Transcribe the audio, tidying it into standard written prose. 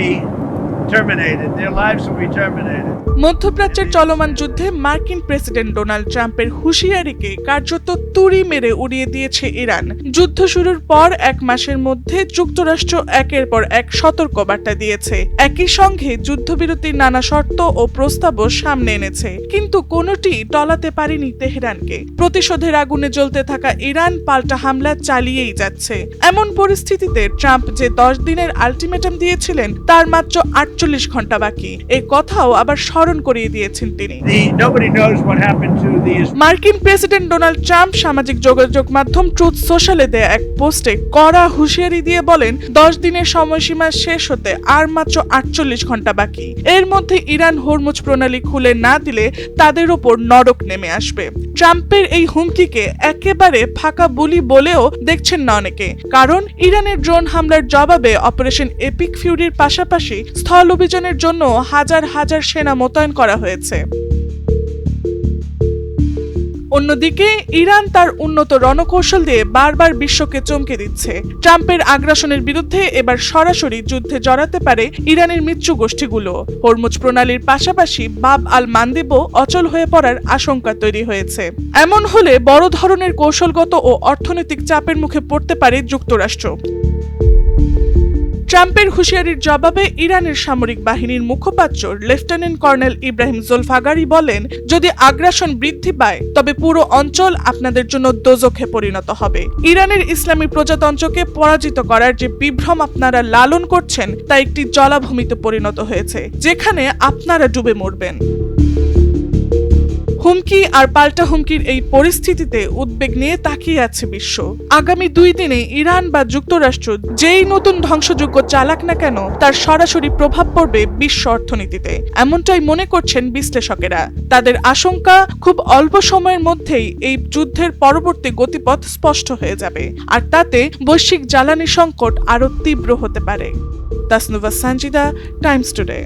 be terminated. Their lives will be terminated. মধ্যপ্রাচ্যের চলমান যুদ্ধে মার্কিন প্রেসিডেন্ট ডোনাল্ড ট্রাম্পের হুঁশিয়ারিকে কার্যত তুড়ি মেরে উড়িয়ে দিয়েছে ইরান। যুদ্ধ শুরুর পর 1 মাসের মধ্যে যুক্তরাষ্ট্র একের পর এক সতর্কবার্তা দিয়েছে, একই সঙ্গে যুদ্ধবিরতির নানা শর্ত ও প্রস্তাবও সামনে এনেছে, কিন্তু কোনোটি টলাতে পারেনি তেহরানকে। প্রতিশোধের আগুনে জ্বলতে থাকা ইরান পাল্টা হামলা চালিয়েই যাচ্ছে। এমন পরিস্থিতিতে ট্রাম্প যে 10 দিনের আলটিমেটাম দিয়েছিলেন তার মাত্র 48 ঘন্টা বাকি, এই কথাও আবার স্মরণ করিয়ে দিয়েছেন তিনি। মার্কিন প্রেসিডেন্ট ডোনাল্ড ট্রাম্প সামাজিক যোগাযোগ মাধ্যম ট্রুথ সোশ্যালে দেয়া এক পোস্টে কড়া হুঁশিয়ারি দিয়ে বলেন, 10 দিনের সময়সীমা শেষ হতে আর মাত্র 48 ঘন্টা বাকি। এর মধ্যে ইরান হরমুজ প্রণালী খুলে না দিলে তাদের ওপর নরক নেমে আসবে। ট্রাম্পের এই হুমকিকে একেবারে ফাঁকা বুলি বলেও দেখছেন না অনেকে, কারণ ইরানের ড্রোন হামলার জবাবে অপারেশন এপিক ফিউরির পাশাপাশি স্থল অভিযানের জন্য হাজার হাজার সেনা মোতায়েন করা হয়েছে। অন্যদিকে ইরান তার উন্নত রণকৌশল দিয়ে বারবার বিশ্বকে চমকে দিচ্ছে। ট্রাম্পের আগ্রাসনের বিরুদ্ধে এবার সরাসরি যুদ্ধে জড়াতে পারে ইরানের মিত্র গোষ্ঠীগুলো। হরমুজ প্রণালীর পাশাপাশি বাব আল মান্দেবও অচল হয়ে পড়ার আশঙ্কা তৈরি হয়েছে। এমন হলে বড় ধরনের কৌশলগত ও অর্থনৈতিক চাপের মুখে পড়তে পারে যুক্তরাষ্ট্র। ট্রাম্পের হুঁশিয়ারির জবাবে ইরানের সামরিক বাহিনীর মুখপাত্র লেফটেন্যান্ট কর্নেল ইব্রাহিম জোলফাগারি বলেন, যদি আগ্রাসন বৃদ্ধি পায় তবে পুরো অঞ্চল আপনাদের জন্য দোজখে পরিণত হবে। ইরানের ইসলামী প্রজাতন্ত্রকে পরাজিত করার যে বিভ্রম আপনারা লালন করছেন তা একটি জলাভূমিতে পরিণত হয়েছে, যেখানে আপনারা ডুবে মরবেন। হুমকি আর পাল্টা হুমকির এই পরিস্থিতিতে উদ্বেগ নিয়ে তাকিয়ে আছে বিশ্ব। আগামী 2 দিনে ইরান বা যুক্তরাষ্ট্র যেই নতুন ধ্বংসযজ্ঞ চালাক না কেন তার সরাসরি প্রভাব পড়বে বিশ্ব অর্থনীতিতে, এমনটাই মনে করছেন বিশ্লেষকেরা। তাদের আশঙ্কা, খুব অল্প সময়ের মধ্যেই এই যুদ্ধের পরবর্তী গতিপথ স্পষ্ট হয়ে যাবে, আর তাতে বৈশ্বিক জ্বালানি সংকট আরো তীব্র হতে পারে। Tasnuva Sanjida, Times today.